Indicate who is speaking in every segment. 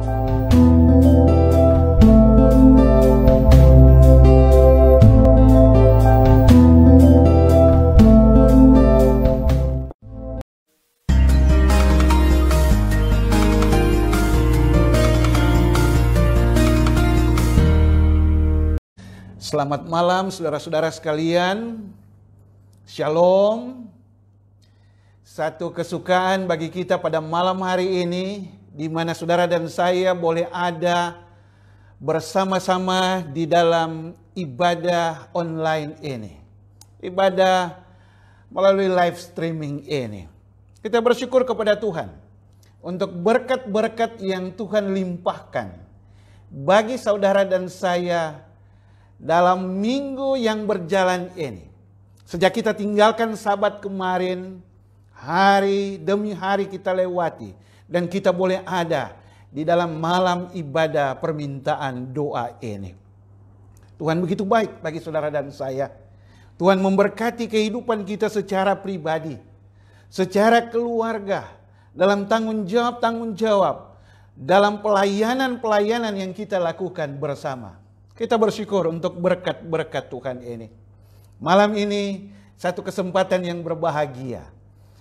Speaker 1: Selamat malam saudara-saudara sekalian. Shalom. Satu kesukaan bagi kita pada malam hari ini, di mana saudara dan saya boleh ada bersama-sama di dalam ibadah online ini. Ibadah melalui live streaming ini. Kita bersyukur kepada Tuhan untuk berkat-berkat yang Tuhan limpahkan bagi saudara dan saya dalam minggu yang berjalan ini. Sejak kita tinggalkan Sabat kemarin, hari demi hari kita lewati, dan kita boleh ada di dalam malam ibadah permintaan doa ini. Tuhan begitu baik bagi saudara dan saya. Tuhan memberkati kehidupan kita secara pribadi, secara keluarga, dalam tanggung jawab, dalam pelayanan-pelayanan yang kita lakukan bersama. Kita bersyukur untuk berkat-berkat Tuhan ini. Malam ini satu kesempatan yang berbahagia.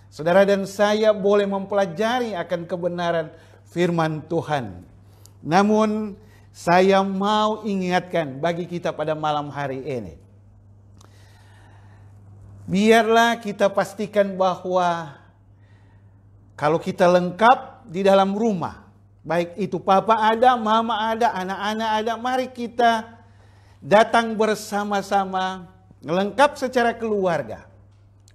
Speaker 1: Saudara dan saya boleh mempelajari akan kebenaran firman Tuhan. Namun saya mau ingatkan bagi kita pada malam hari ini. Biarlah kita pastikan bahwa kalau kita lengkap di dalam rumah, baik itu papa ada, mama ada, anak-anak ada, mari kita datang bersama-sama, lengkap secara keluarga,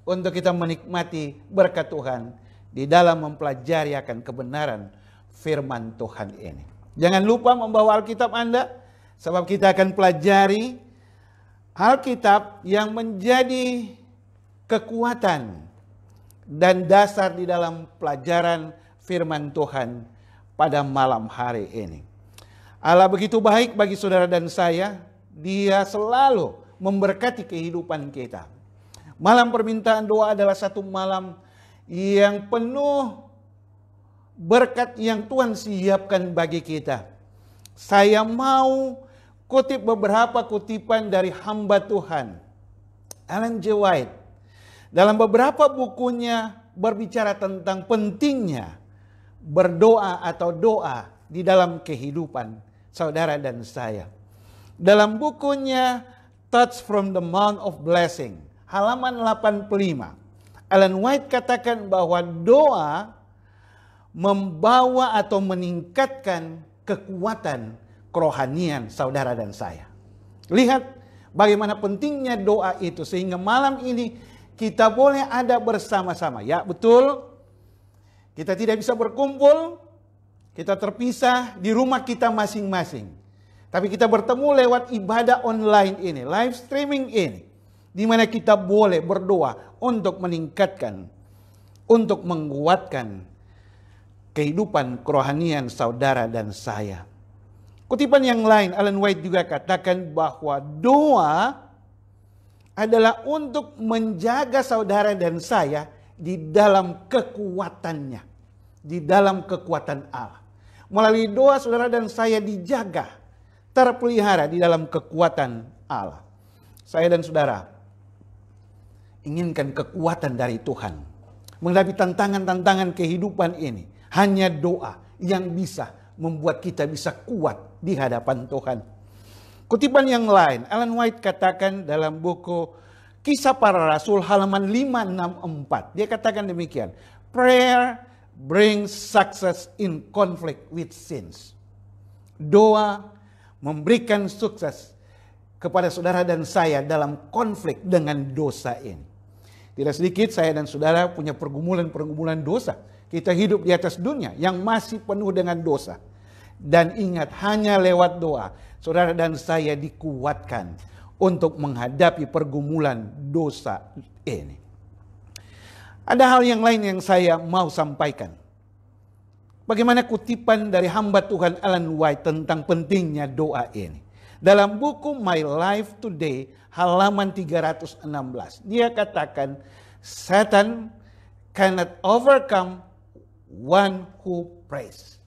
Speaker 1: untuk kita menikmati berkat Tuhan di dalam mempelajari akan kebenaran firman Tuhan ini. Jangan lupa membawa Alkitab Anda, sebab kita akan pelajari Alkitab yang menjadi kekuatan dan dasar di dalam pelajaran firman Tuhan pada malam hari ini. Allah begitu baik bagi saudara dan saya. Dia selalu memberkati kehidupan kita. Malam permintaan doa adalah satu malam yang penuh berkat yang Tuhan siapkan bagi kita. Saya mau kutip beberapa kutipan dari hamba Tuhan, Ellen G. White. Dalam beberapa bukunya berbicara tentang pentingnya berdoa atau doa di dalam kehidupan saudara dan saya. Dalam bukunya Thoughts from the Mount of Blessing, halaman 85, Ellen White katakan bahwa doa membawa atau meningkatkan kekuatan kerohanian saudara dan saya. Lihat bagaimana pentingnya doa itu, sehingga malam ini kita boleh ada bersama-sama. Ya, betul. Kita tidak bisa berkumpul, kita terpisah di rumah kita masing-masing. Tapi kita bertemu lewat ibadah online ini, live streaming ini, di mana kita boleh berdoa untuk meningkatkan, untuk menguatkan kehidupan kerohanian saudara dan saya. Kutipan yang lain, Ellen White juga katakan bahwa doa adalah untuk menjaga saudara dan saya di dalam kekuatannya, di dalam kekuatan Allah. Melalui doa saudara dan saya dijaga, terpelihara di dalam kekuatan Allah. Saya dan saudara inginkan kekuatan dari Tuhan menghadapi tantangan-tantangan kehidupan ini. Hanya doa yang bisa membuat kita bisa kuat di hadapan Tuhan. Kutipan yang lain, Ellen White katakan dalam buku Kisah Para Rasul halaman 564. Dia katakan demikian. Prayer brings success in conflict with sins. Doa memberikan sukses kepada saudara dan saya dalam konflik dengan dosa ini. Tidak sedikit saya dan saudara punya pergumulan-pergumulan dosa. Kita hidup di atas dunia yang masih penuh dengan dosa. Dan ingat, hanya lewat doa saudara dan saya dikuatkan untuk menghadapi pergumulan dosa ini. Ada hal yang lain yang saya mau sampaikan. Bagaimana kutipan dari hamba Tuhan Ellen White tentang pentingnya doa ini. Dalam buku My Life Today halaman 316. Dia katakan, Satan cannot overcome one who prays.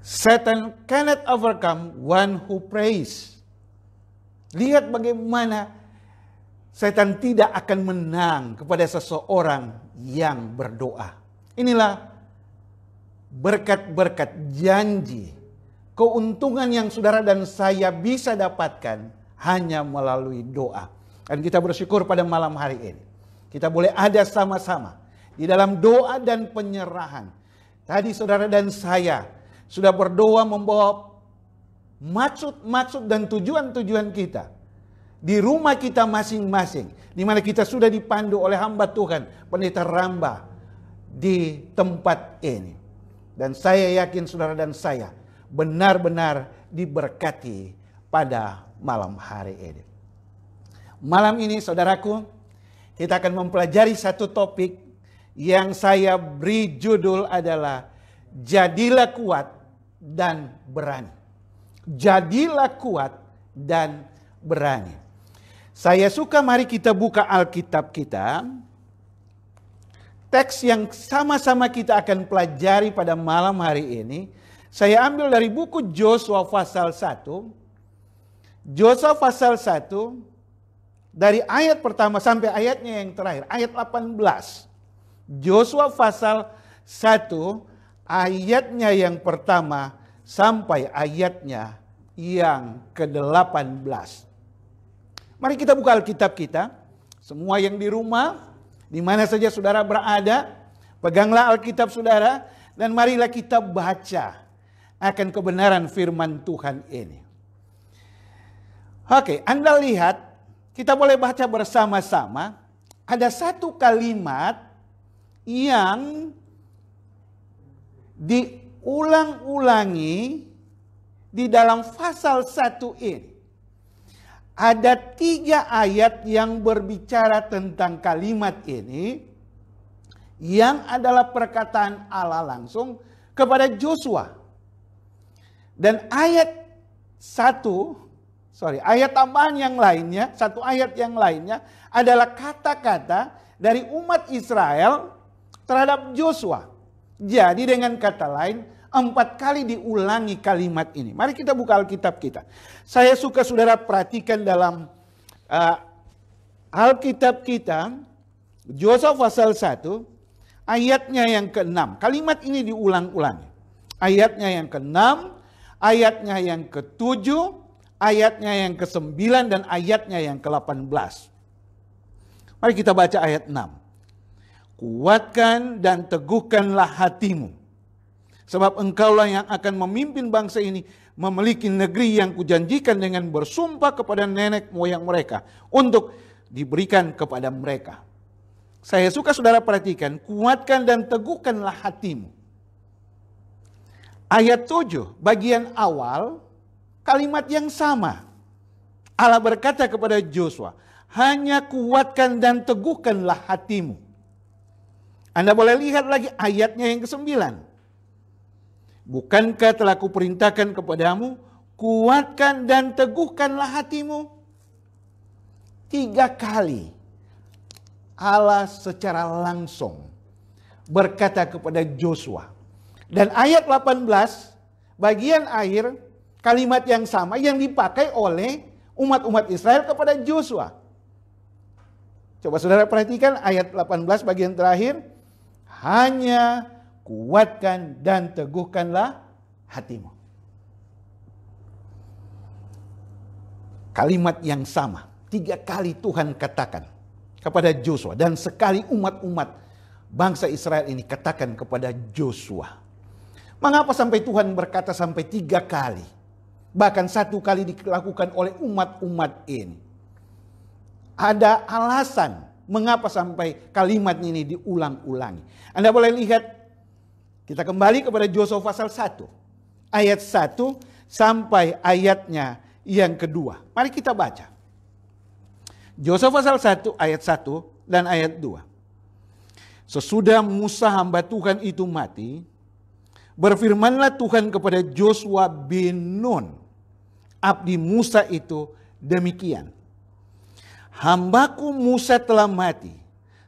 Speaker 1: Satan cannot overcome one who prays. Lihat bagaimana setan tidak akan menang kepada seseorang yang berdoa. Inilah berkat-berkat janji, keuntungan yang saudara dan saya bisa dapatkan hanya melalui doa. Dan kita bersyukur pada malam hari ini, kita boleh ada sama-sama di dalam doa dan penyerahan. Tadi saudara dan saya sudah berdoa membawa maksud-maksud dan tujuan-tujuan kita di rumah kita masing-masing, di mana kita sudah dipandu oleh hamba Tuhan, Pendeta Ramba di tempat ini. Dan saya yakin saudara dan saya benar-benar diberkati pada malam hari ini. Malam ini saudaraku, kita akan mempelajari satu topik yang saya beri judul adalah Jadilah Kuat dan Berani. Jadilah kuat dan berani. Saya suka, mari kita buka Alkitab kita. Teks yang sama-sama kita akan pelajari pada malam hari ini, saya ambil dari buku Yosua pasal 1. Yosua pasal 1, dari ayat pertama sampai ayatnya yang terakhir, ayat 18. Yosua pasal 1, ayatnya yang pertama sampai ayatnya yang ke-18. Mari kita buka Alkitab kita. Semua yang di rumah, di mana saja saudara berada, peganglah Alkitab saudara dan marilah kita baca akan kebenaran firman Tuhan ini. Oke, Anda lihat, kita boleh baca bersama-sama. Ada satu kalimat yang diulang-ulangi di dalam pasal 1 ini. Ada 3 ayat yang berbicara tentang kalimat ini, yang adalah perkataan Allah langsung kepada Yosua. Dan ayat tambahan yang lainnya, satu ayat yang lainnya adalah kata-kata dari umat Israel terhadap Yosua. Jadi dengan kata lain, 4 kali diulangi kalimat ini. Mari kita buka Alkitab kita. Saya suka saudara perhatikan dalam Alkitab kita, Yosua pasal 1, ayatnya yang ke-6. Kalimat ini diulang-ulangi. Ayatnya yang ke-6, ayatnya yang ke-7, ayatnya yang ke-9, dan ayatnya yang ke-18. Mari kita baca ayat 6. Kuatkan dan teguhkanlah hatimu, sebab engkaulah yang akan memimpin bangsa ini memiliki negeri yang kujanjikan dengan bersumpah kepada nenek moyang mereka untuk diberikan kepada mereka. Saya suka saudara perhatikan, kuatkan dan teguhkanlah hatimu. Ayat 7, bagian awal, kalimat yang sama. Allah berkata kepada Yosua, hanya kuatkan dan teguhkanlah hatimu. Anda boleh lihat lagi ayatnya yang ke-9. Bukankah telah kuperintahkan kepadamu, kuatkan dan teguhkanlah hatimu? 3 kali Allah secara langsung berkata kepada Yosua. Dan ayat 18, bagian akhir, kalimat yang sama yang dipakai oleh umat-umat Israel kepada Yosua. Coba saudara perhatikan ayat 18 bagian terakhir. Hanya kuatkan dan teguhkanlah hatimu. Kalimat yang sama, 3 kali Tuhan katakan kepada Yosua, dan sekali umat-umat bangsa Israel ini katakan kepada Yosua. Mengapa sampai Tuhan berkata sampai 3 kali? Bahkan 1 kali dilakukan oleh umat-umat ini. Ada alasan mengapa sampai kalimat ini diulang-ulangi. Anda boleh lihat, kita kembali kepada Yosua pasal 1. Ayat 1 sampai ayatnya yang kedua. Mari kita baca. Yosua pasal 1 ayat 1 dan ayat 2. Sesudah Musa hamba Tuhan itu mati, berfirmanlah Tuhan kepada Yosua bin Nun, abdi Musa itu demikian. Hambaku Musa telah mati,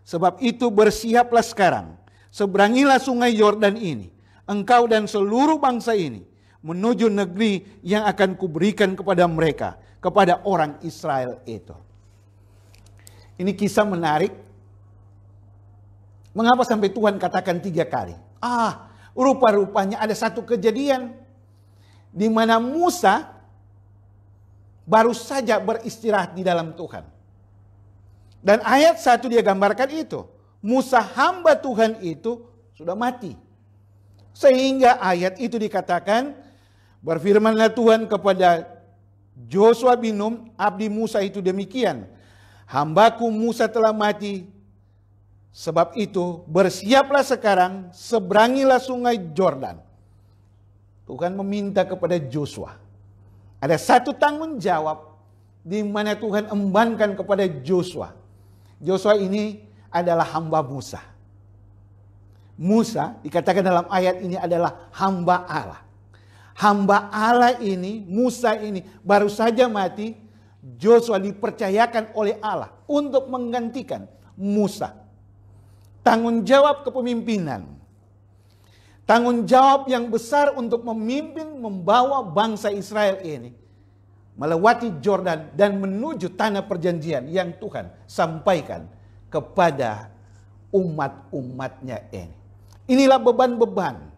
Speaker 1: sebab itu bersiaplah sekarang, seberangilah sungai Yordan ini, engkau dan seluruh bangsa ini, menuju negeri yang akan kuberikan kepada mereka, kepada orang Israel itu. Ini kisah menarik. Mengapa sampai Tuhan katakan 3 kali? Rupa-rupanya ada satu kejadian di mana Musa baru saja beristirahat di dalam Tuhan. Dan ayat 1 dia gambarkan itu. Musa hamba Tuhan itu sudah mati. Sehingga ayat itu dikatakan, berfirmanlah Tuhan kepada Joshua bin Nun, abdi Musa itu demikian. Hambaku Musa telah mati. Sebab itu bersiaplah sekarang, seberangilah sungai Yordan. Tuhan meminta kepada Joshua. Ada satu tanggung jawab di mana Tuhan embankan kepada Joshua. Joshua ini adalah hamba Musa. Musa dikatakan dalam ayat ini adalah hamba Allah. Hamba Allah ini, Musa ini baru saja mati. Joshua dipercayakan oleh Allah untuk menggantikan Musa. Tanggung jawab kepemimpinan. Tanggung jawab yang besar untuk memimpin, membawa bangsa Israel ini melewati Yordan dan menuju tanah perjanjian yang Tuhan sampaikan kepada umat-umatnya ini. Inilah beban-beban.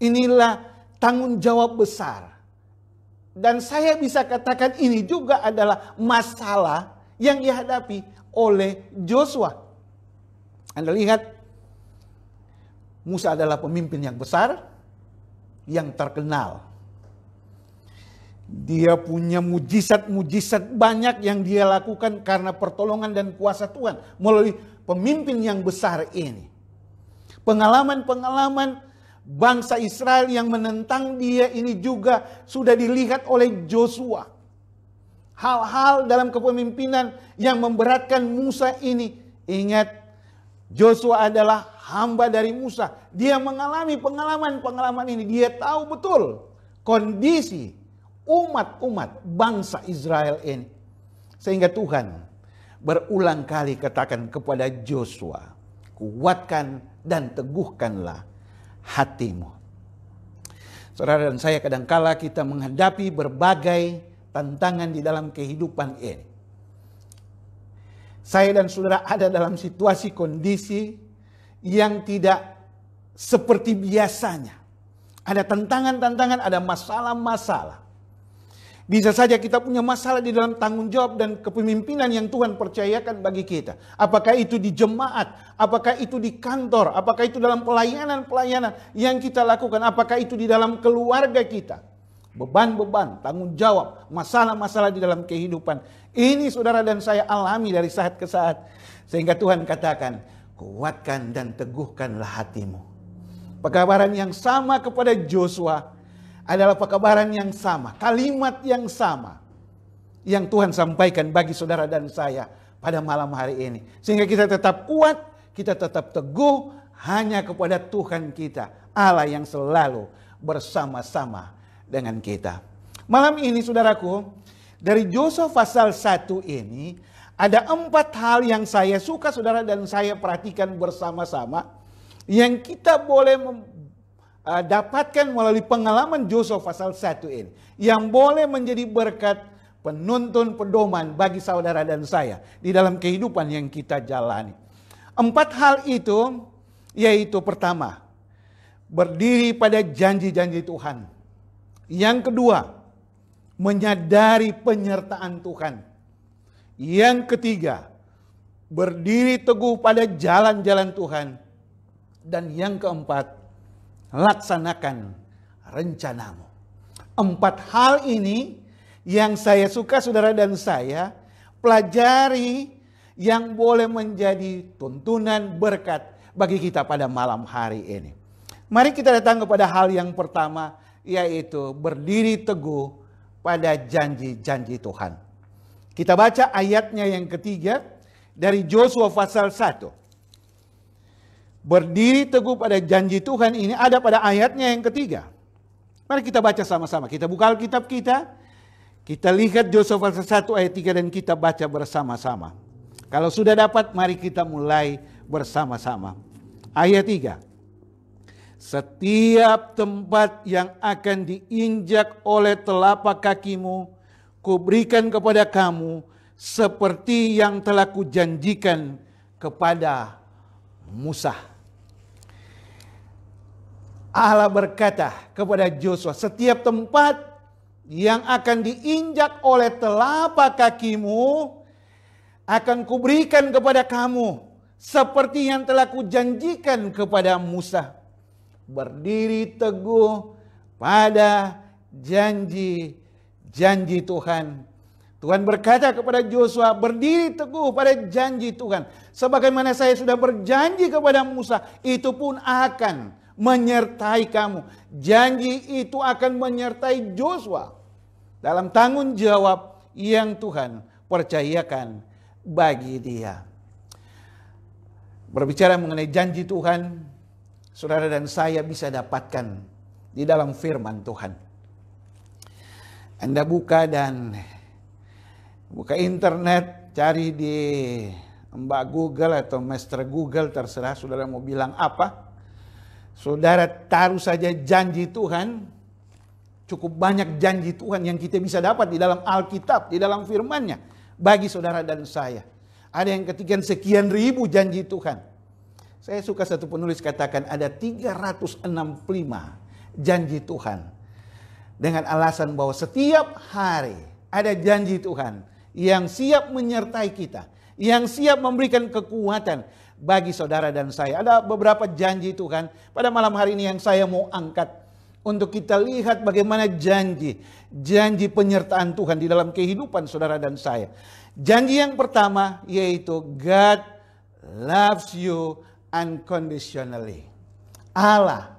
Speaker 1: Inilah tanggung jawab besar. Dan saya bisa katakan ini juga adalah masalah yang dihadapi oleh Joshua. Anda lihat, Musa adalah pemimpin yang besar, yang terkenal. Dia punya mujizat-mujizat banyak yang dia lakukan karena pertolongan dan kuasa Tuhan melalui pemimpin yang besar ini. Pengalaman-pengalaman bangsa Israel yang menentang dia ini juga sudah dilihat oleh Joshua. Hal-hal dalam kepemimpinan yang memberatkan Musa ini. Ingat, Joshua adalah hamba dari Musa. Dia mengalami pengalaman-pengalaman ini. Dia tahu betul kondisi umat-umat bangsa Israel ini. Sehingga Tuhan berulang kali katakan kepada Joshua, kuatkan dan teguhkanlah hatimu. Saudara dan saya, kadangkala kita menghadapi berbagai tantangan di dalam kehidupan ini. Saya dan saudara ada dalam situasi kondisi yang tidak seperti biasanya. Ada tantangan-tantangan, ada masalah-masalah. Bisa saja kita punya masalah di dalam tanggung jawab dan kepemimpinan yang Tuhan percayakan bagi kita. Apakah itu di jemaat, apakah itu di kantor, apakah itu dalam pelayanan-pelayanan yang kita lakukan, apakah itu di dalam keluarga kita. Beban-beban, tanggung jawab, masalah-masalah di dalam kehidupan. Ini saudara dan saya alami dari saat ke saat. Sehingga Tuhan katakan, kuatkan dan teguhkanlah hatimu. Pekabaran yang sama kepada Joshua adalah pekabaran yang sama, kalimat yang sama yang Tuhan sampaikan bagi saudara dan saya pada malam hari ini. Sehingga kita tetap kuat, kita tetap teguh hanya kepada Tuhan kita, Allah yang selalu bersama-sama dengan kita. Malam ini saudaraku, dari Joshua pasal 1 ini ada 4 hal yang saya suka saudara dan saya perhatikan bersama-sama yang kita boleh dapatkan melalui pengalaman Joshua pasal 1 ini, yang boleh menjadi berkat penuntun pedoman bagi saudara dan saya di dalam kehidupan yang kita jalani. 4 hal itu yaitu pertama, berdiri pada janji-janji Tuhan. Yang kedua, menyadari penyertaan Tuhan. Yang ketiga, berdiri teguh pada jalan-jalan Tuhan. Dan yang keempat, laksanakan rencanamu. 4 hal ini yang saya suka saudara dan saya pelajari, yang boleh menjadi tuntunan berkat bagi kita pada malam hari ini. Mari kita datang kepada hal yang pertama, yaitu berdiri teguh pada janji-janji Tuhan. Kita baca ayatnya yang ketiga dari Joshua pasal 1. Berdiri teguh pada janji Tuhan ini ada pada ayatnya yang ketiga. Mari kita baca sama-sama. Kita buka Alkitab kita. Kita lihat Joshua pasal 1 ayat 3 dan kita baca bersama-sama. Kalau sudah dapat, mari kita mulai bersama-sama. Ayat 3. setiap tempat yang akan diinjak oleh telapak kakimu, kuberikan kepada kamu seperti yang telah kujanjikan kepada Musa. Allah berkata kepada Joshua, setiap tempat yang akan diinjak oleh telapak kakimu akan kuberikan kepada kamu seperti yang telah kujanjikan kepada Musa. Berdiri teguh pada janji Tuhan. Tuhan berkata kepada Joshua, berdiri teguh pada janji Tuhan. Sebagaimana saya sudah berjanji kepada Musa, itu pun akan menyertai kamu. Janji itu akan menyertai Joshua dalam tanggung jawab yang Tuhan percayakan bagi dia. Berbicara mengenai janji Tuhan, saudara dan saya bisa dapatkan di dalam firman Tuhan. Anda buka internet, cari di Mbak Google atau Master Google, terserah saudara mau bilang apa. Saudara taruh saja janji Tuhan. Cukup banyak janji Tuhan yang kita bisa dapat di dalam Alkitab, di dalam firman-Nya bagi saudara dan saya. Ada yang ketikan sekian ribu janji Tuhan. Saya suka satu penulis katakan ada 365 janji Tuhan. Dengan alasan bahwa setiap hari ada janji Tuhan yang siap menyertai kita, yang siap memberikan kekuatan bagi saudara dan saya. Ada beberapa janji Tuhan pada malam hari ini yang saya mau angkat untuk kita lihat bagaimana janji penyertaan Tuhan di dalam kehidupan saudara dan saya. Janji yang pertama yaitu God loves you unconditionally. Allah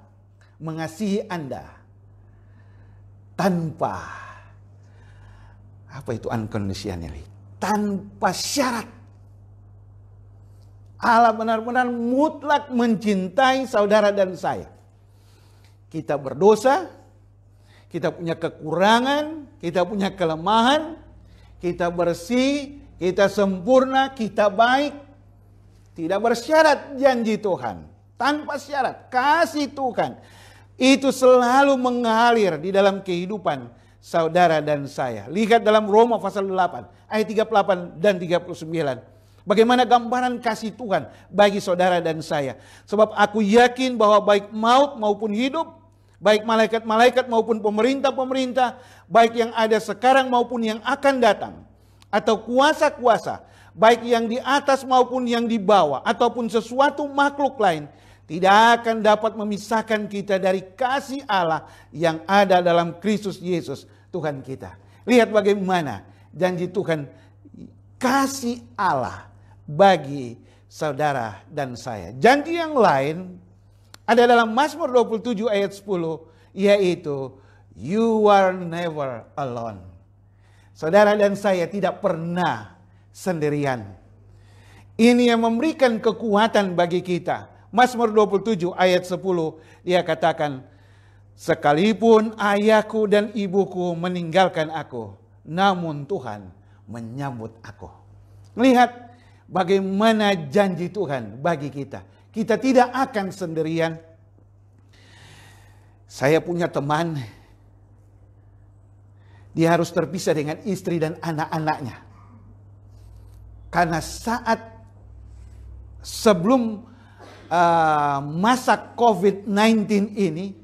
Speaker 1: mengasihi Anda tanpa, apa itu unconditionally? Tanpa syarat. Allah benar-benar mutlak mencintai saudara dan saya. Kita berdosa, kita punya kekurangan, kita punya kelemahan, kita bersih, kita sempurna, kita baik. Tidak bersyarat janji Tuhan. Tanpa syarat, kasih Tuhan itu selalu mengalir di dalam kehidupan saudara dan saya. Lihat dalam Roma pasal 8 ayat 38 dan 39. Bagaimana gambaran kasih Tuhan bagi saudara dan saya. Sebab aku yakin bahwa baik maut maupun hidup, baik malaikat-malaikat maupun pemerintah-pemerintah, baik yang ada sekarang maupun yang akan datang, atau kuasa-kuasa, baik yang di atas maupun yang di bawah, ataupun sesuatu makhluk lain, tidak akan dapat memisahkan kita dari kasih Allah yang ada dalam Kristus Yesus Tuhan kita. Lihat bagaimana janji Tuhan, kasih Allah bagi saudara dan saya. Janji yang lain ada dalam Mazmur 27 ayat 10, yaitu you are never alone. Saudara dan saya tidak pernah sendirian. Ini yang memberikan kekuatan bagi kita. Mazmur 27 ayat 10, dia katakan, sekalipun ayahku dan ibuku meninggalkan aku, namun Tuhan menyambut aku. Lihat bagaimana janji Tuhan bagi kita. Kita tidak akan sendirian. Saya punya teman, dia harus terpisah dengan istri dan anak-anaknya. Karena saat sebelum masa COVID-19 ini,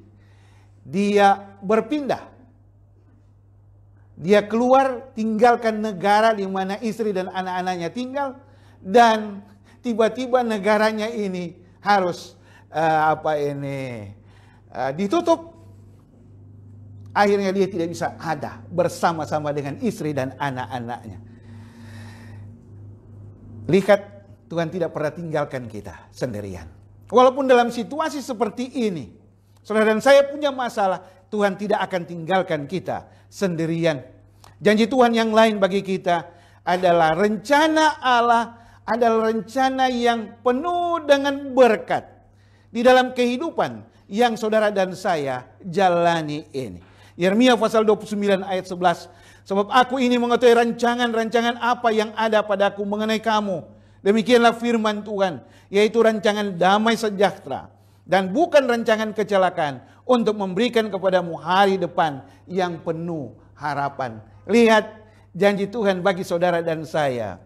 Speaker 1: dia berpindah. Dia keluar, tinggalkan negara di mana istri dan anak-anaknya tinggal, dan tiba-tiba negaranya ini harus ditutup. Akhirnya dia tidak bisa ada bersama-sama dengan istri dan anak-anaknya. Lihat, Tuhan tidak pernah tinggalkan kita sendirian. Walaupun dalam situasi seperti ini, saudara dan saya punya masalah, Tuhan tidak akan tinggalkan kita sendirian. Janji Tuhan yang lain bagi kita adalah rencana Allah, adalah rencana yang penuh dengan berkat di dalam kehidupan yang saudara dan saya jalani ini. Yeremia pasal 29 ayat 11. Sebab aku ini mengetahui rancangan-rancangan apa yang ada padaku mengenai kamu. Demikianlah firman Tuhan, yaitu rancangan damai sejahtera dan bukan rancangan kecelakaan, untuk memberikan kepadamu hari depan yang penuh harapan. Lihat janji Tuhan bagi saudara dan saya.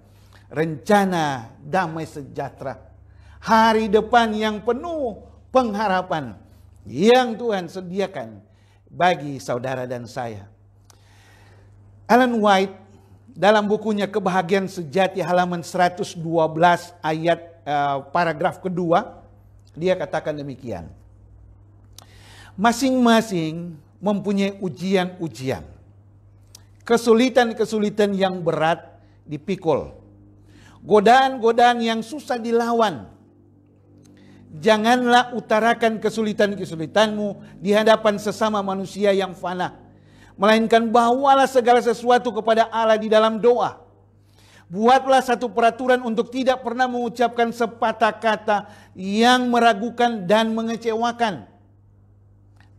Speaker 1: Rencana damai sejahtera. Hari depan yang penuh pengharapan yang Tuhan sediakan bagi saudara dan saya. Ellen White dalam bukunya Kebahagiaan Sejati halaman 112 ayat paragraf kedua, dia katakan demikian. Masing-masing mempunyai ujian-ujian, kesulitan-kesulitan yang berat dipikul, godaan-godaan yang susah dilawan. Janganlah utarakan kesulitan-kesulitanmu di hadapan sesama manusia yang fana, melainkan bawalah segala sesuatu kepada Allah di dalam doa. Buatlah satu peraturan untuk tidak pernah mengucapkan sepatah kata yang meragukan dan mengecewakan.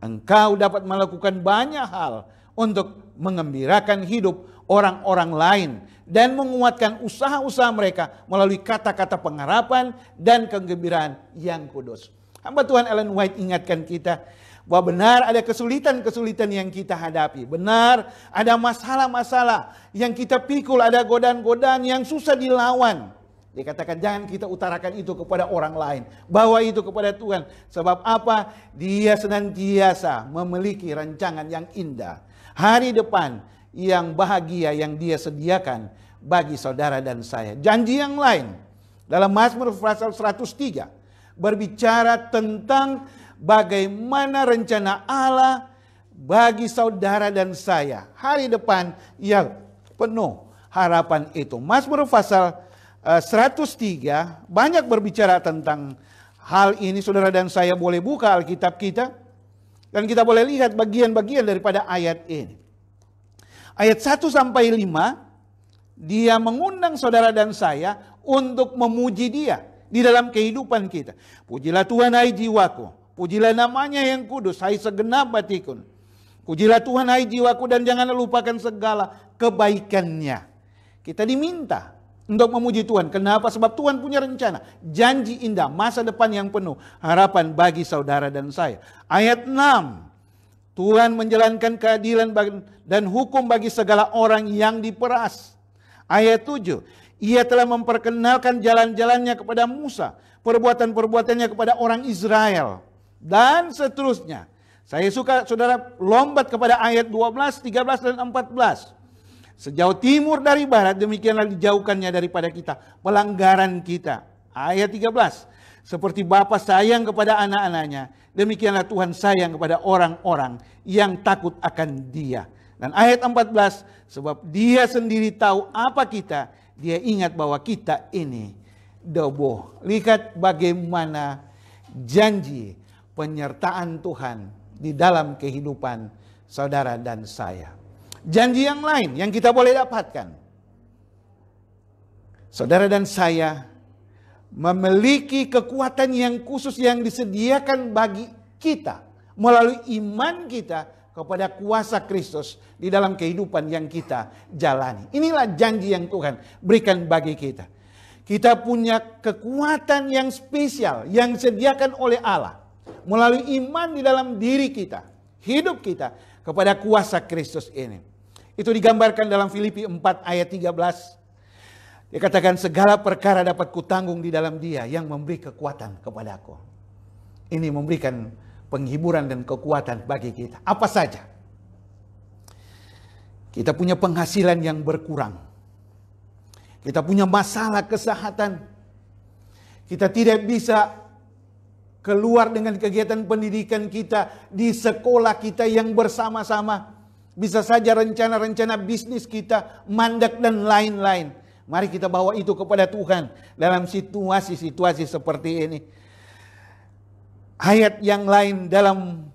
Speaker 1: Engkau dapat melakukan banyak hal untuk mengembirakan hidup orang-orang lain dan menguatkan usaha-usaha mereka melalui kata-kata pengharapan dan kegembiraan yang kudus. Hamba Tuhan Ellen White ingatkan kita bahwa benar ada kesulitan-kesulitan yang kita hadapi. Benar ada masalah-masalah yang kita pikul, ada godaan-godaan yang susah dilawan. Dikatakan jangan kita utarakan itu kepada orang lain. Bawa itu kepada Tuhan. Sebab apa? Dia senantiasa memiliki rancangan yang indah. Hari depan yang bahagia yang dia sediakan bagi saudara dan saya. Janji yang lain dalam Mazmur pasal 103 berbicara tentang bagaimana rencana Allah bagi saudara dan saya. Hari depan yang penuh harapan itu. Mazmur pasal 103 banyak berbicara tentang hal ini. Saudara dan saya boleh buka Alkitab kita dan kita boleh lihat bagian-bagian daripada ayat ini. Ayat 1 sampai 5 dia mengundang saudara dan saya untuk memuji dia di dalam kehidupan kita. Pujilah Tuhan hai jiwaku, pujilah namanya yang kudus hai segenap batikun. Pujilah Tuhan hai jiwaku dan janganlah lupakan segala kebaikannya. Kita diminta untuk memuji Tuhan. Kenapa? Sebab Tuhan punya rencana, janji indah, masa depan yang penuh harapan bagi saudara dan saya. Ayat 6, Tuhan menjalankan keadilan dan hukum bagi segala orang yang diperas. Ayat 7, Ia telah memperkenalkan jalan-jalannya kepada Musa, perbuatan-perbuatannya kepada orang Israel, dan seterusnya. Saya suka saudara lompat kepada ayat 12, 13, dan 14. Sejauh timur dari barat, demikianlah dijauhkannya daripada kita pelanggaran kita. Ayat 13. Seperti Bapa sayang kepada anak-anaknya, demikianlah Tuhan sayang kepada orang-orang yang takut akan Dia. Dan ayat 14. Sebab Dia sendiri tahu apa kita, Dia ingat bahwa kita ini debu. Lihat bagaimana janji penyertaan Tuhan di dalam kehidupan saudara dan saya. Janji yang lain yang kita boleh dapatkan. Saudara dan saya memiliki kekuatan yang khusus yang disediakan bagi kita melalui iman kita kepada kuasa Kristus di dalam kehidupan yang kita jalani. Inilah janji yang Tuhan berikan bagi kita. Kita punya kekuatan yang spesial yang disediakan oleh Allah melalui iman di dalam diri kita, hidup kita kepada kuasa Kristus ini. Itu digambarkan dalam Filipi 4 ayat 13. Dikatakan segala perkara dapat kutanggung di dalam Dia yang memberi kekuatan kepadaku. Ini memberikan penghiburan dan kekuatan bagi kita. Apa saja? Kita punya penghasilan yang berkurang. Kita punya masalah kesehatan. Kita tidak bisa keluar dengan kegiatan pendidikan kita di sekolah kita yang bersama-sama. Bisa saja rencana-rencana bisnis kita mandek dan lain-lain. Mari kita bawa itu kepada Tuhan dalam situasi-situasi seperti ini. Ayat yang lain dalam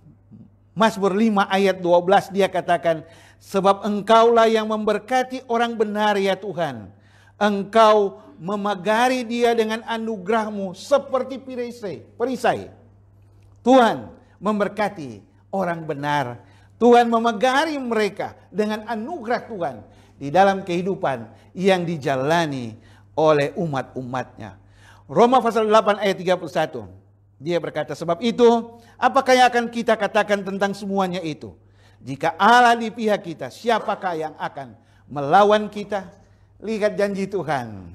Speaker 1: Mazmur 5 ayat 12 dia katakan, sebab Engkaulah yang memberkati orang benar ya Tuhan. Engkau memagari dia dengan anugerah-Mu seperti perisai. Tuhan memberkati orang benar. Tuhan memagari mereka dengan anugerah Tuhan di dalam kehidupan yang dijalani oleh umat-umatnya. Roma pasal 8 ayat 31. Dia berkata, sebab itu, apakah yang akan kita katakan tentang semuanya itu? Jika Allah di pihak kita, siapakah yang akan melawan kita? Lihat janji Tuhan.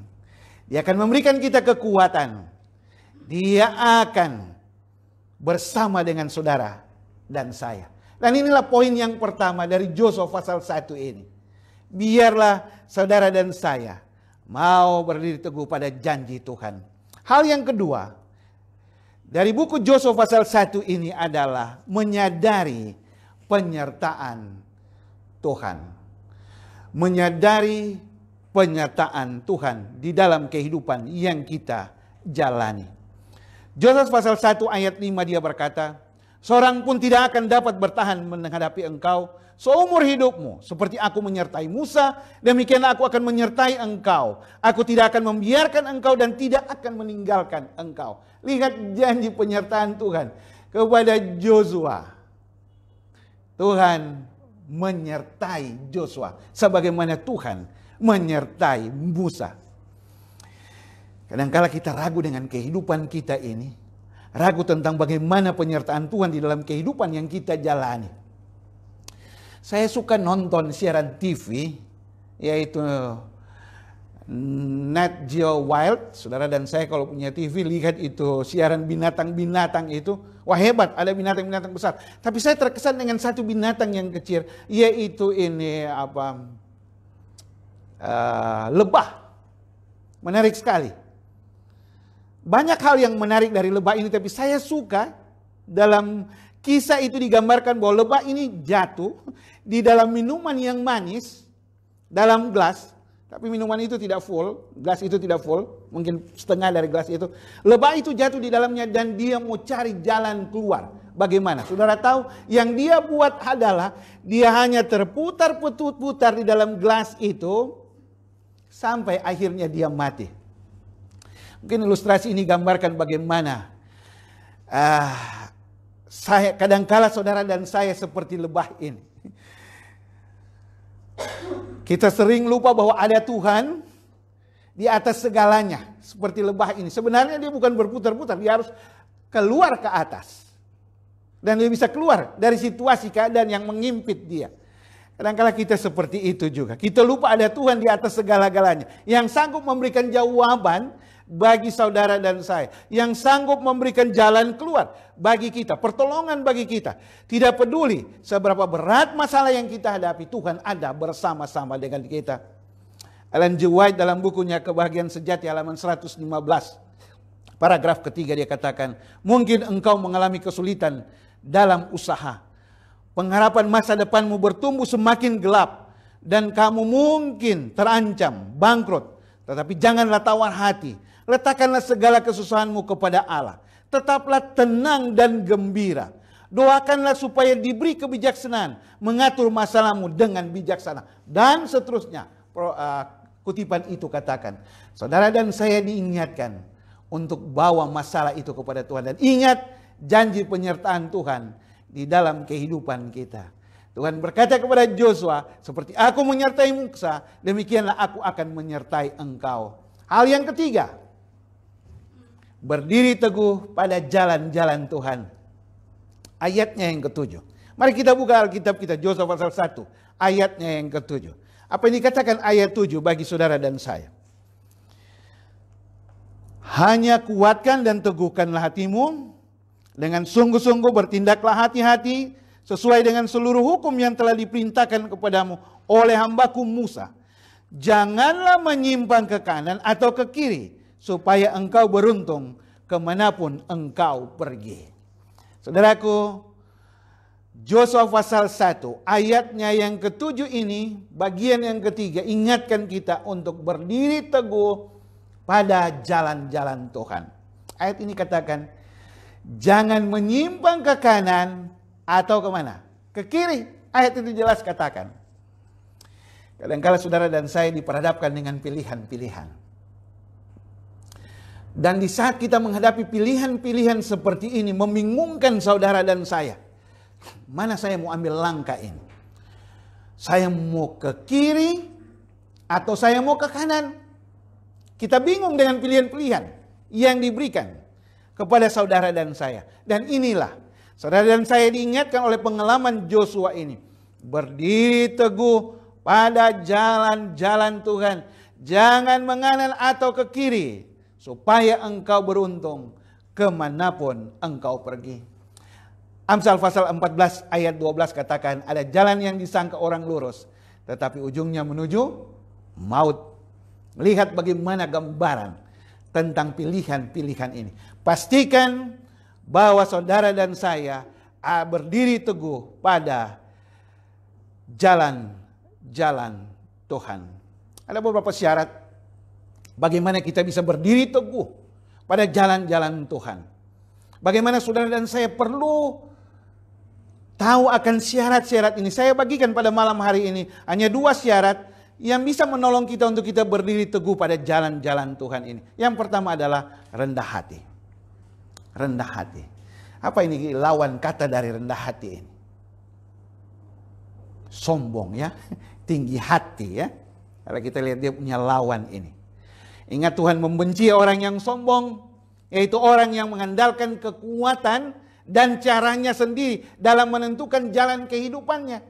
Speaker 1: Dia akan memberikan kita kekuatan. Dia akan bersama dengan saudara dan saya. Dan inilah poin yang pertama dari Yosua pasal 1 ini. Biarlah saudara dan saya mau berdiri teguh pada janji Tuhan. Hal yang kedua, dari buku Yosua pasal 1 ini adalah menyadari penyertaan Tuhan. Menyadari penyertaan Tuhan di dalam kehidupan yang kita jalani. Yosua pasal 1 ayat 5 dia berkata, seorang pun tidak akan dapat bertahan menghadapi engkau seumur hidupmu. Seperti aku menyertai Musa, demikianlah aku akan menyertai engkau. Aku tidak akan membiarkan engkau dan tidak akan meninggalkan engkau. Lihat janji penyertaan Tuhan kepada Yosua. Tuhan menyertai Yosua sebagaimana Tuhan menyertai Musa. Kadang-kala kita ragu dengan kehidupan kita ini. Ragu tentang bagaimana penyertaan Tuhan di dalam kehidupan yang kita jalani. Saya suka nonton siaran TV, yaitu Nat Geo Wild. Saudara dan saya kalau punya TV lihat itu siaran binatang-binatang itu. Wah hebat, ada binatang-binatang besar. Tapi saya terkesan dengan satu binatang yang kecil, yaitu ini lebah. Menarik sekali. Banyak hal yang menarik dari lebah ini, tapi saya suka dalam kisah itu digambarkan bahwa lebah ini jatuh di dalam minuman yang manis, dalam gelas, tapi minuman itu tidak full, gelas itu tidak full, mungkin setengah dari gelas itu. Lebah itu jatuh di dalamnya dan dia mau cari jalan keluar. Bagaimana? Saudara tahu, yang dia buat adalah dia hanya terputar-putar di dalam gelas itu sampai akhirnya dia mati. Mungkin ilustrasi ini gambarkan bagaimana saya kadangkala saudara dan saya seperti lebah ini. Kita sering lupa bahwa ada Tuhan di atas segalanya. Seperti lebah ini. Sebenarnya dia bukan berputar-putar, dia harus keluar ke atas. Dan dia bisa keluar dari situasi keadaan yang mengimpit dia. Kadang-kala kita seperti itu juga. Kita lupa ada Tuhan di atas segala-galanya. Yang sanggup memberikan jawaban bagi saudara dan saya. Yang sanggup memberikan jalan keluar bagi kita. Pertolongan bagi kita. Tidak peduli seberapa berat masalah yang kita hadapi. Tuhan ada bersama-sama dengan kita. Ellen G. White dalam bukunya Kebahagiaan Sejati halaman 115. Paragraf ketiga dia katakan. Mungkin engkau mengalami kesulitan dalam usaha. Pengharapan masa depanmu bertumbuh semakin gelap. Dan kamu mungkin terancam bangkrut. Tetapi janganlah tawar hati. Letakkanlah segala kesusahanmu kepada Allah. Tetaplah tenang dan gembira. Doakanlah supaya diberi kebijaksanaan. Mengatur masalahmu dengan bijaksana. Dan seterusnya. Kutipan itu katakan. Saudara dan saya diingatkan. Untuk bawa masalah itu kepada Tuhan. Dan ingat janji penyertaan Tuhan. Di dalam kehidupan kita. Tuhan berkata kepada Yosua. Seperti aku menyertai Musa. Demikianlah aku akan menyertai engkau. Hal yang ketiga. Berdiri teguh pada jalan-jalan Tuhan. Ayatnya yang ketujuh. Mari kita buka Alkitab kita. Yosua pasal 1. Ayatnya yang ketujuh. Apa yang dikatakan ayat 7 bagi saudara dan saya. Hanya kuatkan dan teguhkanlah hatimu. Dengan sungguh-sungguh bertindaklah hati-hati. Sesuai dengan seluruh hukum yang telah diperintahkan kepadamu oleh hambaku Musa. Janganlah menyimpang ke kanan atau ke kiri. Supaya engkau beruntung kemanapun engkau pergi. Saudaraku, Yosua pasal 1 ayatnya yang ketujuh ini, bagian yang ketiga, ingatkan kita untuk berdiri teguh pada jalan-jalan Tuhan. Ayat ini katakan, jangan menyimpang ke kanan atau kemana? Ke kiri. Ayat itu jelas katakan. Kadang-kala saudara dan saya diperhadapkan dengan pilihan-pilihan. Dan di saat kita menghadapi pilihan-pilihan seperti ini, membingungkan saudara dan saya. Mana saya mau ambil langkah ini? Saya mau ke kiri atau saya mau ke kanan? Kita bingung dengan pilihan-pilihan yang diberikan kepada saudara dan saya. Dan inilah, saudara dan saya diingatkan oleh pengalaman Joshua ini. Berdiri teguh pada jalan-jalan Tuhan. Jangan menganan atau ke kiri, supaya engkau beruntung kemanapun engkau pergi. Amsal pasal 14 ayat 12 katakan, ada jalan yang disangka orang lurus, tetapi ujungnya menuju maut. Lihat bagaimana gambaran tentang pilihan-pilihan ini. Pastikan bahwa saudara dan saya berdiri teguh pada jalan-jalan Tuhan. Ada beberapa syarat bagaimana kita bisa berdiri teguh pada jalan-jalan Tuhan. Bagaimana saudara dan saya perlu tahu akan syarat-syarat ini. Saya bagikan pada malam hari ini hanya 2 syarat yang bisa menolong kita untuk kita berdiri teguh pada jalan-jalan Tuhan ini. Yang pertama adalah rendah hati. Rendah hati. Apa ini lawan kata dari rendah hati ini? Sombong ya, tinggi hati ya. Kalau kita lihat dia punya lawan ini. Ingat, Tuhan membenci orang yang sombong, yaitu orang yang mengandalkan kekuatan dan caranya sendiri dalam menentukan jalan kehidupannya.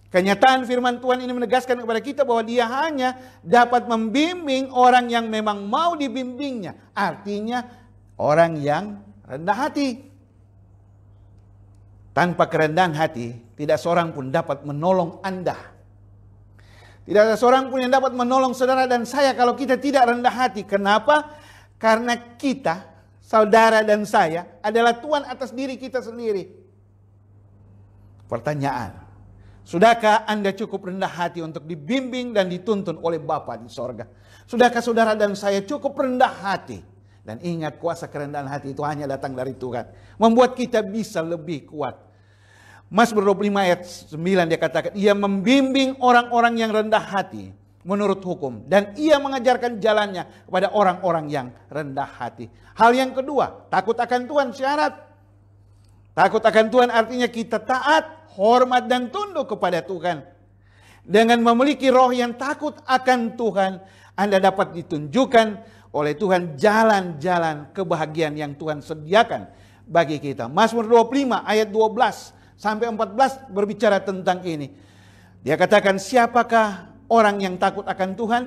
Speaker 1: Kenyataan firman Tuhan ini menegaskan kepada kita bahwa dia hanya dapat membimbing orang yang memang mau dibimbingnya. Artinya orang yang rendah hati. Tanpa kerendahan hati, tidak seorang pun dapat menolong Anda. Tidak ada seorang pun yang dapat menolong saudara dan saya kalau kita tidak rendah hati. Kenapa? Karena kita, saudara dan saya, adalah Tuhan atas diri kita sendiri. Pertanyaan, sudahkah Anda cukup rendah hati untuk dibimbing dan dituntun oleh Bapa di sorga? Sudahkah saudara dan saya cukup rendah hati? Dan ingat, kuasa kerendahan hati itu hanya datang dari Tuhan. Membuat kita bisa lebih kuat. Mazmur 25 ayat 9 dia katakan, ia membimbing orang-orang yang rendah hati menurut hukum. Dan ia mengajarkan jalannya kepada orang-orang yang rendah hati. Hal yang kedua, takut akan Tuhan syarat. Takut akan Tuhan artinya kita taat, hormat dan tunduk kepada Tuhan. Dengan memiliki roh yang takut akan Tuhan, Anda dapat ditunjukkan oleh Tuhan jalan-jalan kebahagiaan yang Tuhan sediakan bagi kita. Mazmur 25 ayat 12 sampai 14 berbicara tentang ini. Dia katakan, siapakah orang yang takut akan Tuhan?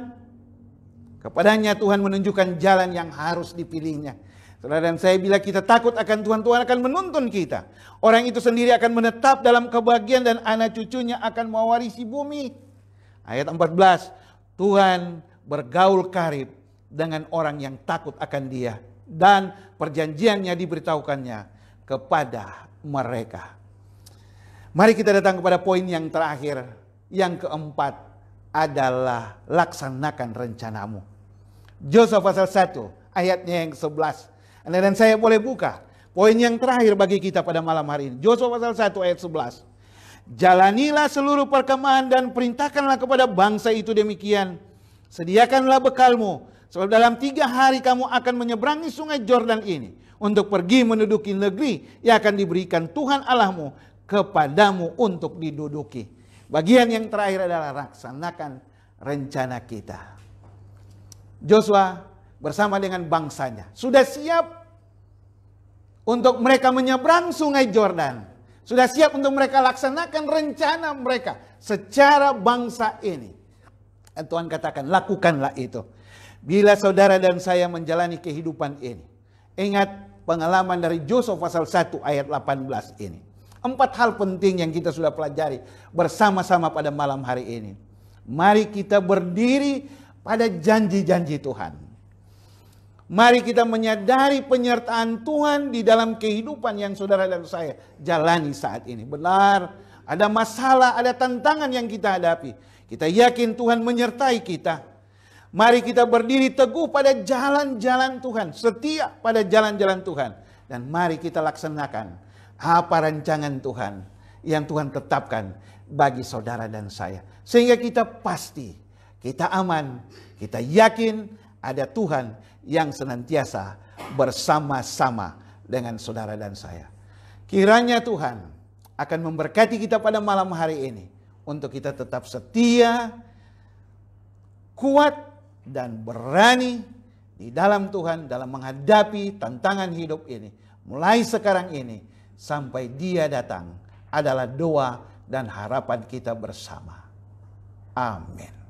Speaker 1: Kepadanya Tuhan menunjukkan jalan yang harus dipilihnya. Saudara dan saya, bila kita takut akan Tuhan, Tuhan akan menuntun kita. Orang itu sendiri akan menetap dalam kebahagiaan dan anak cucunya akan mewarisi bumi. Ayat 14, Tuhan bergaul karib dengan orang yang takut akan Dia. Dan perjanjiannya diberitahukannya kepada mereka. Mari kita datang kepada poin yang terakhir. Yang keempat adalah laksanakan rencanamu. Joshua pasal 1 ayatnya yang 11. Anda dan saya boleh buka. Poin yang terakhir bagi kita pada malam hari ini. Joshua pasal 1 ayat 11. Jalanilah seluruh perkemahan dan perintahkanlah kepada bangsa itu demikian. Sediakanlah bekalmu. Sebab dalam 3 hari kamu akan menyeberangi sungai Yordan ini. Untuk pergi menduduki negeri yang akan diberikan Tuhan Allahmu kepadamu untuk diduduki. Bagian yang terakhir adalah laksanakan rencana kita. Joshua bersama dengan bangsanya sudah siap untuk mereka menyeberang sungai Yordan. Sudah siap untuk mereka laksanakan rencana mereka secara bangsa ini. Dan Tuhan katakan, lakukanlah itu. Bila saudara dan saya menjalani kehidupan ini. Ingat pengalaman dari Joshua pasal 1 ayat 18 ini. 4 hal penting yang kita sudah pelajari bersama-sama pada malam hari ini. Mari kita berdiri pada janji-janji Tuhan. Mari kita menyadari penyertaan Tuhan di dalam kehidupan yang saudara dan saya jalani saat ini. Benar, ada masalah, ada tantangan yang kita hadapi. Kita yakin Tuhan menyertai kita. Mari kita berdiri teguh pada jalan-jalan Tuhan, setia pada jalan-jalan Tuhan. Dan mari kita laksanakan apa rancangan Tuhan yang Tuhan tetapkan bagi saudara dan saya. Sehingga kita pasti, kita aman, kita yakin ada Tuhan yang senantiasa bersama-sama dengan saudara dan saya. Kiranya Tuhan akan memberkati kita pada malam hari ini. Untuk kita tetap setia, kuat, dan berani di dalam Tuhan dalam menghadapi tantangan hidup ini. Mulai sekarang ini sampai Dia datang adalah doa dan harapan kita bersama. Amin.